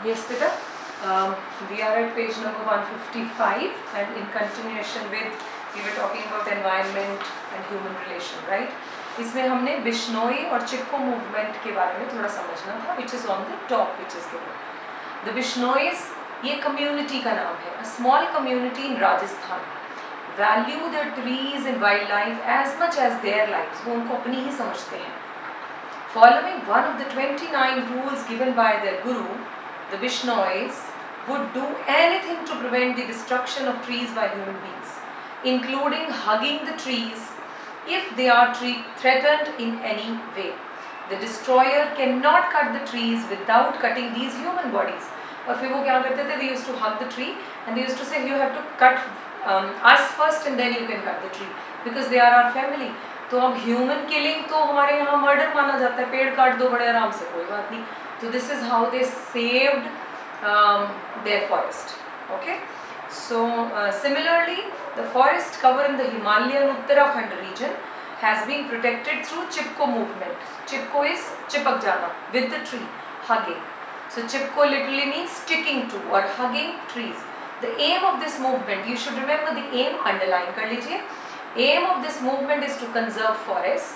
Yes, Peter. We are at page number 155, and in continuation with we were talking about environment and human relation, right? इसमें हमने बिश्नोई और चिपको movement के बारे में थोड़ा समझना था, which is on the top, which is given. The Bishnois ये कम्युनिटी का नाम है, a small community in Rajasthan. Value the trees and wildlife as much as their lives. वो उनको अपनी ही समझते हैं. Following one of the 29 rules given by their guru, the Bishnois would do anything to prevent the destruction of trees by human beings, including hugging the trees if they are threatened in any way. The destroyer cannot cut the trees without cutting these human bodies. और फिर वो क्या करते थे? They used to hug the tree and they used to say, you have to cut us first and then you can cut the tree because they are our family. तो अब human killing तो हमारे यहाँ murder माना जाता है, पेड़ काट दो बड़े आराम से, कोई बात नहीं. तो this is how they saved their forest. Okay, so similarly the forest cover in the Himalayan Uttarakhand region has been protected through Chipko movement. Chipko is चिपक जाना, with the tree, hugging. So Chipko literally means sticking to और hugging trees. The aim of this movement, you should remember the aim, underline कर लीजिए. Aim of this movement is to conserve forests,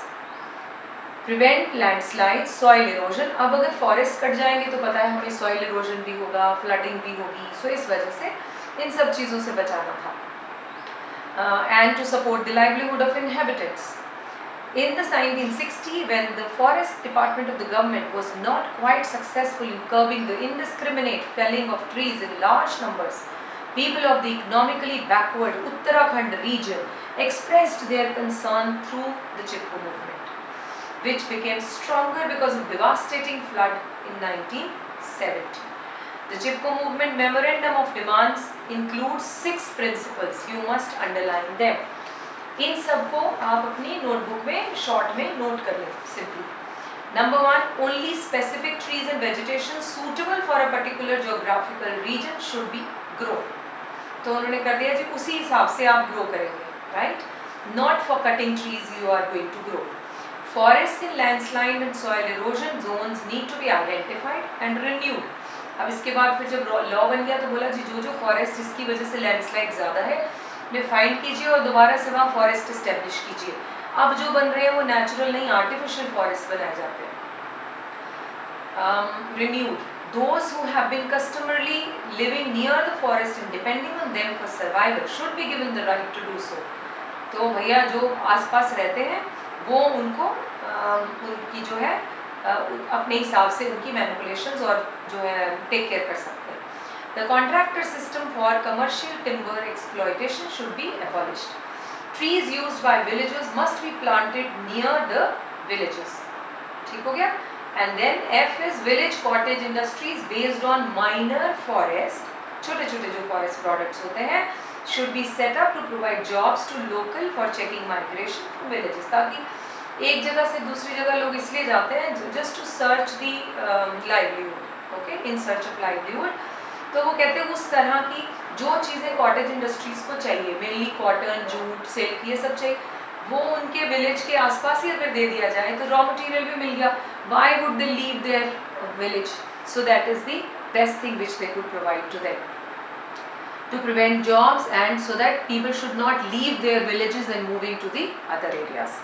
prevent landslides, soil erosion. अब अगर forest cut जाएंगे तो पता है हमें soil erosion भी होगा, flooding भी होगी, so इस वजह से इन सब चीज़ों से बचाना था. And to support the livelihood of inhabitants. In the 1960, when the forest department of the government was not quite successful in curbing the indiscriminate felling of trees in large numbers, people of the economically backward Uttarakhand region expressed their concern through the Chipko movement, which became stronger because of devastating flood in 1970. The Chipko movement memorandum of demands includes 6 principles. You must underline them. इन सबको आप अपनी notebook में short में note कर लें simply. Number 1, only specific trees and vegetation suitable for a particular geographical region should be grown. तो उन्होंने कर दिया जी, उसी हिसाब से आप ग्रो करेंगे, right? Not for cutting trees you are going to grow. Forest in landslide and soil erosion zones need to be identified and renewed. अब इसके बाद फिर जब लॉ बन गया तो बोला जी जो फॉरेस्ट जिसकी वजह से लैंडस्लाइड ज़्यादा है उन्हें फाइंड कीजिए और दोबारा से वहाँ फॉरेस्ट इस्टेब्लिश कीजिए. अब जो बन रहे हैं वो नेचुरल नहीं, आर्टिफिशियल फॉरेस्ट बनाए जाते हैं. Renewed. Those who have been customarily living near the forest and depending on them for survival should be given the right to do so. तो भैया जो आसपास रहते हैं वो उनको उनकी जो है अपने हिसाब से उनकी मैनिपुलेशंस और जो है टेक केयर कर सकते हैं. The contractor system for commercial timber exploitation should be abolished. Trees used by villagers must be planted near the villages. ठीक हो गया? And then F is village cottage industries based on minor forest, छोटे छोटे जो forest products होते हैं should be set up to provide jobs to local for checking migration from villages. ताकि एक जगह से दूसरी जगह लोग इसलिए जाते हैं just to search the livelihood, okay, in search of livelihood. तो वो कहते हैं उस तरह की जो चीज़ें cottage industries को चाहिए, mainly cotton, jute, silk, ये सब चाहिए, वो उनके विलेज के आसपास ही अगर दे दिया जाए तो रॉ मटेरियल भी मिल गया. Why would they leave their village? So that is the best thing which they could provide to them. To prevent jobs and so that people should not leave their villages and moving to the other areas.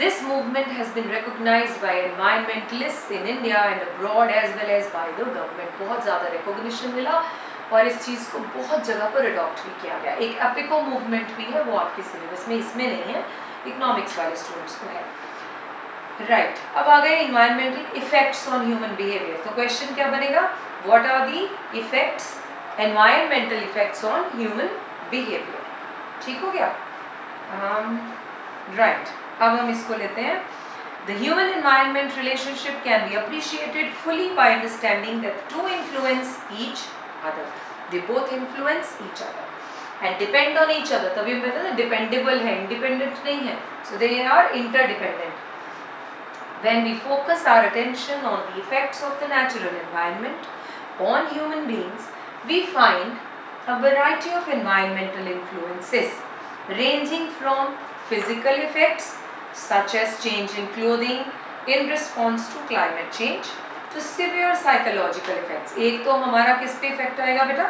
This movement has been recognized by environmentalists in India and abroad as well as by the government. बहुत ज़्यादा recognition मिला और इस चीज़ को बहुत जगह पर adopt भी किया गया. एक एपिको मूवमेंट भी है, वो आपके सिलेबस में इसमें नहीं है, इकोनॉमिक्स वाले स्टूडेंट्स को है. राइट, अब आ गए environmental effects on human behaviour. तो क्वेश्चन क्या बनेगा? What are the effects, environmental effects on human behaviour. ठीक हो गया? राइट, अब हम इसको लेते हैं. The human environment relationship can be appreciated fully by understanding that two influence each other. They both influence each other and depend on each other. तभी हम कहते हैं dependable है, independent नहीं है. So they are interdependent. When we focus our attention on the effects of the natural environment on human beings, we find a variety of environmental influences ranging from physical effects such as change in clothing in response to climate change, to severe psychological effects. एक तो हमारा किस पे effect आएगा बेटा,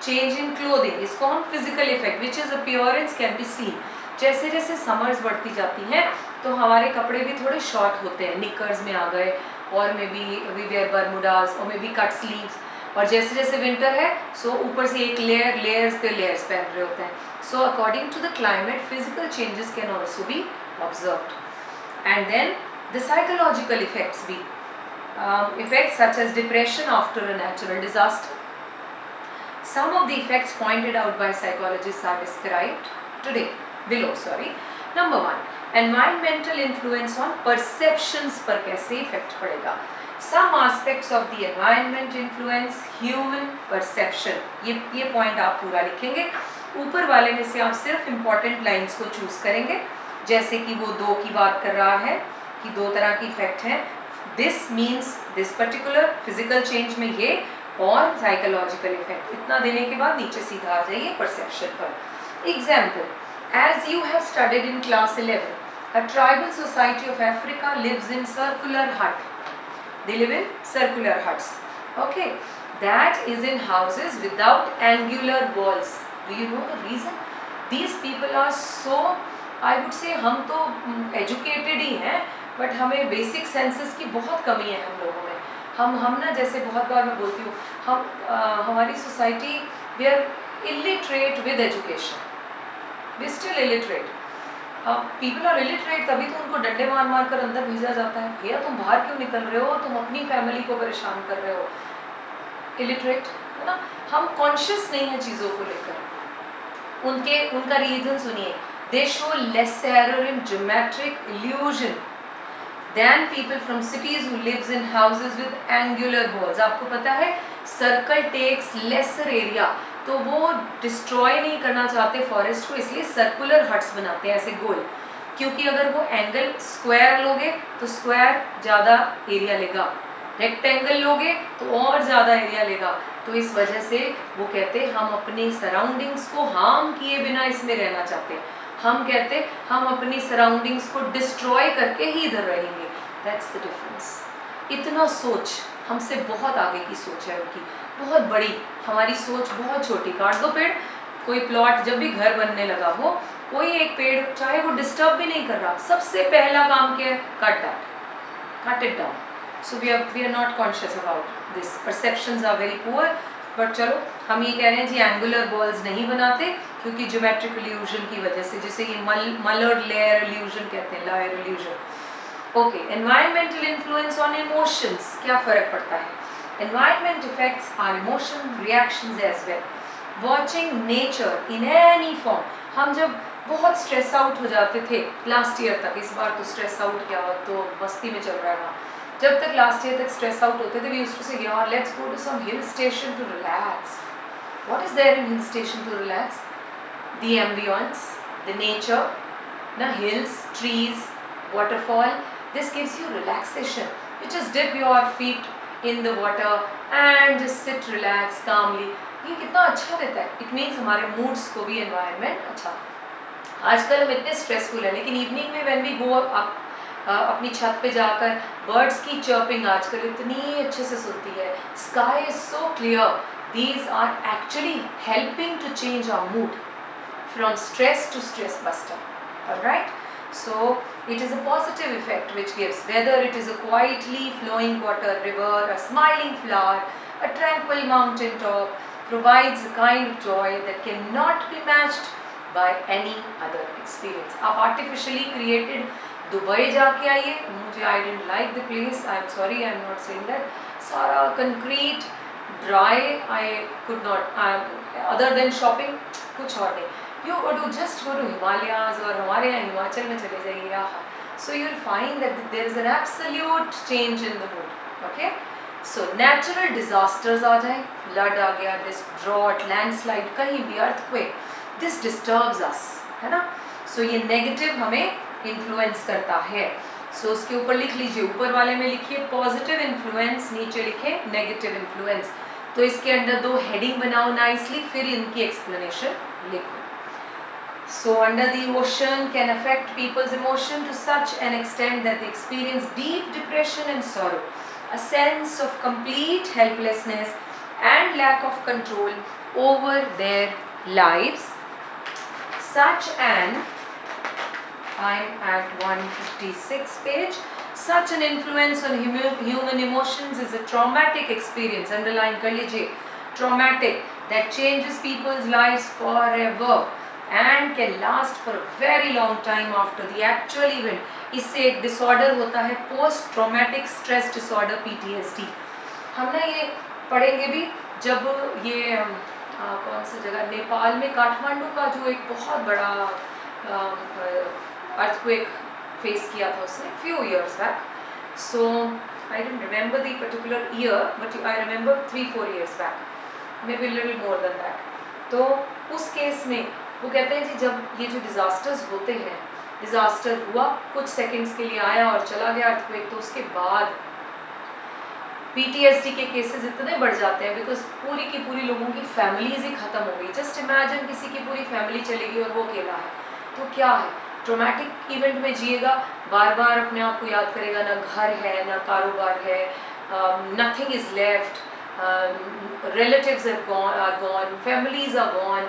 change in clothing, इसको हम physical effect which is appearance can be seen. जैसे जैसे समर्स बढ़ती जाती हैं तो हमारे कपड़े भी थोड़े शॉर्ट होते हैं, निकर्स में आ गए, और मे बी वी वेयर बर्मुडाज और मे बी कट स्लीव्स, और जैसे जैसे विंटर है सो ऊपर से एक लेयर्स पे लेयर्स पहन रहे होते हैं। So according to the climate physical changes can also be observed. And then the psychological effects भी, effects such as depression after a natural disaster. Some of the effects pointed out by psychologists are described below. Number 1, environmental influence on perceptions पर कैसे effect पड़ेगा। Some aspects of the environment influence human perception. ये point आप पूरा लिखेंगे। ऊपर वाले में से आप सिर्फ important lines को choose करेंगे, जैसे कि वो 2 की बात कर रहा है कि 2 तरह की effect हैं। This means this particular physical change में ये, और psychological effect, इतना देने के बाद नीचे सीधा आ जाइए perception पर। Example, as you have studied in class 11, a tribal society of Africa lives in circular hut. They live in circular huts. Okay, that is in houses without angular walls. Do you know the reason? These people are so, I would say, हम तो educated ही हैं, but हमें basic senses की बहुत कमी है हम लोगों में। हम ना, जैसे बहुत बार मैं बोलती हूँ, हमारी society we are illiterate with education, we still illiterate. People are illiterate तभी तो उनको डंडे मार मार कर अंदर भेजा जाता है, भैया तुम बाहर क्यों निकल रहे हो, तुम अपनी फैमिली को परेशान कर रहे हो। इलिटरेट है ना, हम कॉन्शियस नहीं है चीज़ों को लेकर। उनका रीजन सुनिए, दे show less error in geometric illusion than people from cities who lives in houses with angular walls. आपको पता है सर्कल टेक्स लेसर एरिया, तो वो डिस्ट्रॉय नहीं करना चाहते फॉरेस्ट को, इसलिए सर्कुलर हट्स बनाते हैं ऐसे गोल, क्योंकि अगर वो एंगल स्क्वायर लोगे तो स्क्वायर ज़्यादा एरिया लेगा, रेक्टेंगल लोगे तो और ज़्यादा एरिया लेगा। तो इस वजह से वो कहते हैं हम अपने सराउंडिंग्स को हार्म किए बिना इसमें रहना चाहते हैं। हम कहते हम अपनी सराउंडिंग्स को डिस्ट्रॉय करके ही इधर रहेंगे। That's the difference. इतना सोच हमसे बहुत आगे की सोच है उनकी, बहुत बड़ी, हमारी सोच बहुत छोटी। काट दो पेड़, कोई प्लॉट जब भी घर बनने लगा हो, कोई एक पेड़ चाहे वो डिस्टर्ब भी नहीं कर रहा, सबसे पहला काम क्या है, cut that, cut it down. So we are not conscious about this, perceptions are very poor. But चलो हम ये कह रहे हैं जी एंगुलर बॉल्स नहीं बनाते क्योंकि ज्योमेट्रिक इल्यूजन की वजह से, जिसे ये मलर्ड लेयर इल्यूजन कहते हैं, layer illusion. Okay, environmental influence on emotions, क्या फ़र्क पड़ता है। Environment effects are emotion reactions as well. Watching nature in any form, हम जब बहुत स्ट्रेस आउट हो जाते थे लास्ट ईयर तक, इस बार तो स्ट्रेस आउट क्या, तो मस्ती में चल रहा है वहाँ, जब तक लास्ट ईयर तक स्ट्रेस आउट होते थे, वी यूज्ड टू से यार let's go to some hill station to relax. What is there in hill station to relax? The ambience, the nature, ना, hills, trees, waterfall, this gives you relaxation. You just dip your feet in the water and just sit, relax calmly. ये कितना अच्छा रहता है। It means हमारे moods को भी environment अच्छा। आजकल हम इतने स्ट्रेसफुल है, लेकिन इवनिंग में व्हेन वी गो अप, अपनी छत पे जाकर बर्ड्स की चर्पिंग आजकल इतनी अच्छे से सुनती है, sky is so clear, these are actually helping to change our mood from stress to stress buster. Alright, so it is a positive effect which gives, whether it is a quietly flowing water river, a smiling flower, a tranquil mountain top, provides a kind of joy that cannot be matched by any other experience. आप artificially created Dubai जाके आइए, मुझे I didn't like the place, I am sorry, I am not saying that, सारा concrete, dry, I could not, other than shopping कुछ और नहीं। You go to just go to Himalayas, और हमारे यहाँ हिमाचल में चले जाइए, यहाँ, so you will find that there is an absolute change in the mood. Okay, so natural disasters आ जाए, flood आ गया, drought, landslide, कहीं भी earthquake, this disturbs us, है ना। so ये negative हमें influence करता है। so उसके ऊपर लिख लीजिए, ऊपर वाले में लिखिए positive influence, नीचे लिखे negative influence। तो इसके अंदर 2 heading बनाओ nicely, फिर इनकी explanation लिखो। So under the ocean can affect people's emotion to such an extent that they experience deep depression and sorrow. a sense of complete helplessness and lack of control over their lives. Such an, I'm at 156 page, such an influence on human emotions is a traumatic experience, underline कर लीजिए, traumatic, that changes people's lives forever and can last for a very long time after the actual event. इससे एक disorder होता है post traumatic stress disorder PTSD. हम ना ये पढ़ेंगे भी जब ये कौन सी जगह, नेपाल में काठमांडू का जो एक बहुत बड़ा अर्थक्वेक फेस किया था उसने few years back. So I don't remember the particular year, but I remember 3-4 years back, maybe a little more than that. तो उस केस में वो कहते हैं जी जब ये जो डिज़ास्टर्स होते हैं, डिज़ास्टर हुआ कुछ सेकंड्स के लिए आया और चला गया अर्थक्वेक, तो उसके बाद PTSD के केसेस इतने बढ़ जाते हैं बिकॉज पूरी की पूरी लोगों की फैमिलीज ही ख़त्म हो गई. जस्ट इमेजिन किसी की पूरी फैमिली चली गई और वो अकेला है, तो क्या है, ट्रॉमेटिक इवेंट में जिएगा, बार बार अपने आप को याद करेगा, ना घर है ना कारोबार है, nothing is left, relatives are gone, families are gone,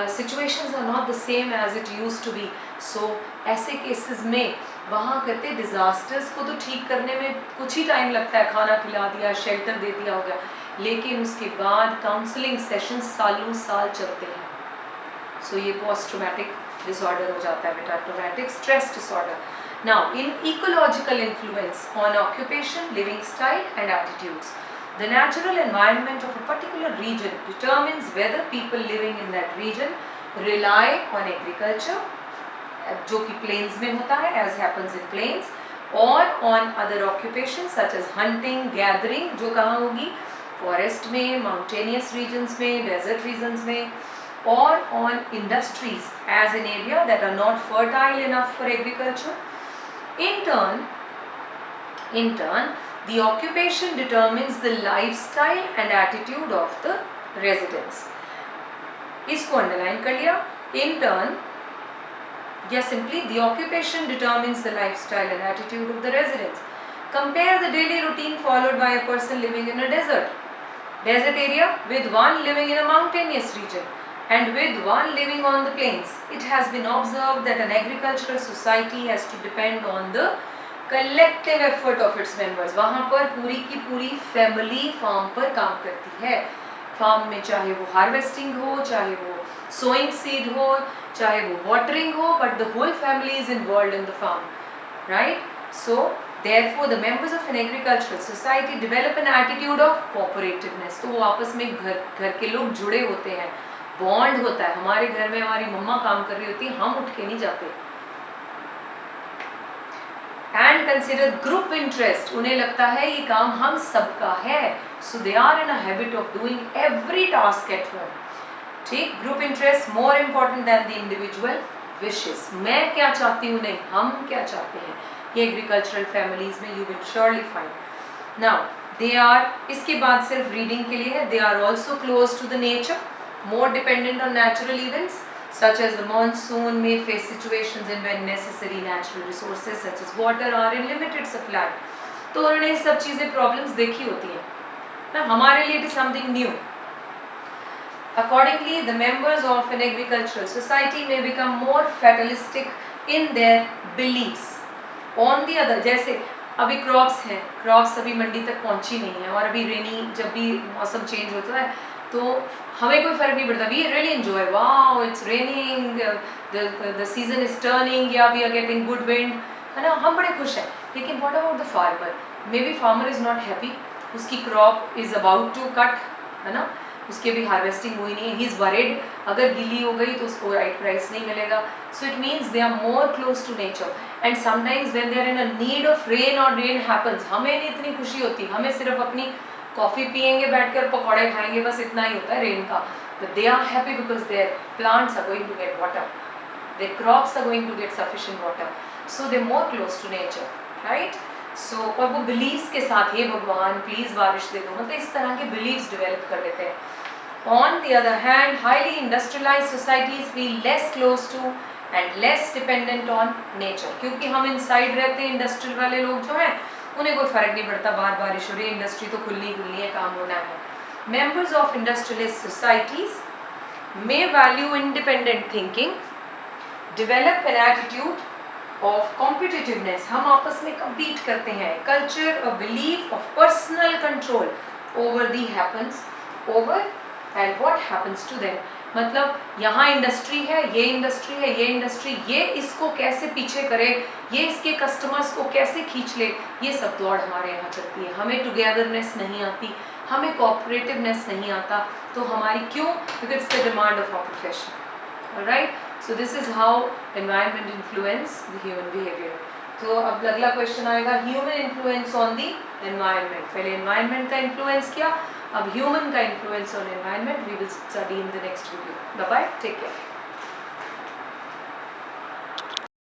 situations are not the same as it used to be. So ऐसे केसेस में वहाँ कहते डिज़ास्टर्स को तो ठीक करने में कुछ ही टाइम लगता है, खाना खिला दिया, शेल्टर दे दिया, हो गया, लेकिन उसके बाद काउंसलिंग सेशंस सालों साल चलते हैं. सो ये पोस्ट ट्रॉमेटिक डिसऑर्डर हो जाता है बेटा, traumatic stress disorder. Now in ecological influence on occupation, living style and attitudes. The natural environment of a particular region determines whether people living in that region rely on agriculture, जो कि plains में होता है, as happens in plains, or on other occupations such as hunting, gathering, जो कहाँ होगी, forest में, mountainous regions में, desert regions में, or on industries as an area that are not fertile enough for agriculture. In turn, the occupation determines the lifestyle and attitude of the residents. इसको underline कर लिया. In turn, या simply the occupation determines the lifestyle and attitude of the residents. Compare the daily routine followed by a person living in a desert area with one living in a mountainous region and with one living on the plains. It has been observed that an agricultural society has to depend on the collective effort of its members. वहाँ पर पूरी की पूरी family farm पर काम करती है. Farm में चाहे वो हार्वेस्टिंग हो, चाहे वो सोइंग सीड हो, चाहे वो वाटरिंग हो, but the whole family is involve in the farm, right. So therefore the members of an agricultural society develop an attitude of cooperativeness. तो वो आपस में घर के लोग जुड़े होते हैं, बॉन्ड होता है. हमारे घर में हमारी मम्मा काम कर रही होती है, हम उठ के नहीं जाते. And consider group interest. उन्हें लगता है ये काम हम सबका है. So they are in a habit of doing every task at home. ठीक, group interest more important than the individual wishes. मैं क्या चाहती हूँ, नहीं हम क्या चाहते हैं. ये agricultural families में you will surely find. Now they are, इसके बाद सिर्फ reading के लिए है. They are also close to the nature, more dependent on natural events such as the monsoon, may face situations in when necessary natural resources such as water are in limited supply. तो उन्होंने ये सब चीज़ें problems देखी होती हैं ना, हमारे लिए it is something new. Accordingly, the members of an agricultural society may become more fatalistic in their beliefs. On the other, जैसे अभी क्रॉप्स हैं, क्रॉप्स अभी मंडी तक पहुंची नहीं है और अभी रेनी, जब भी मौसम चेंज होता है तो हमें कोई फ़र्क नहीं पड़ता. We really enjoy, wow it's raining, the season is turning, या we are getting good wind, है ना, हम बड़े खुश हैं. लेकिन what about the farmer? May be farmer is not happy, उसकी crop is about to cut, है ना, उसकी भी हार्वेस्टिंग हुई नहीं है. ही इज़ वरीड, अगर गीली हो गई तो उसको राइट प्राइस नहीं मिलेगा. So it means they are more close to nature. And sometimes when they are in a need of rain और रेन हैपन्स, हमें नहीं इतनी खुशी होती, हमें सिर्फ अपनी कॉफ़ी पियेंगे, बैठकर पकौड़े खाएंगे, बस इतना ही होता है रेन का. But they are happy because their plants are going to get water, their crops are going to get sufficient water. So they more close to nature, right. So और वो बिलीव्स के साथ, हे भगवान प्लीज़ बारिश दे दो, मतलब इस तरह के बिलीव्स डेवलप कर लेते हैं. On the other hand, highly industrialized societies feel less close to and less dependent on nature. क्योंकि हम inside रहते हैं, इंडस्ट्रियल वाले लोग जो हैं उन्हें कोई फ़र्क नहीं पड़ता, बार बारिश हो रही है, इंडस्ट्री तो खुलनी है, काम होना है। Members of industrialist societies may value independent thinking, develop an attitude of competitiveness, हम आपस में compete करते हैं, culture or belief of personal control over the happens over and what happens to them। मतलब यहाँ इंडस्ट्री है, ये इंडस्ट्री है, ये इंडस्ट्री, ये इसको कैसे पीछे करे, ये इसके कस्टमर्स को कैसे खींच ले, ये सब दौड़ हमारे यहाँ चलती है। हमें टुगेदरनेस नहीं आती, हमें कोऑपरेटिवनेस नहीं आता, तो हमारी क्यों? Because it's the demand of our profession. Alright, so this is how environment influence the human behaviour. तो अब अगला क्वेश्चन आएगा, human influence on the environment. पहले एनवायरनमेंट का इन्फ्लुएंस किया, अब ह्यूमन का influence on environment we will study in the next video. Bye bye, take care.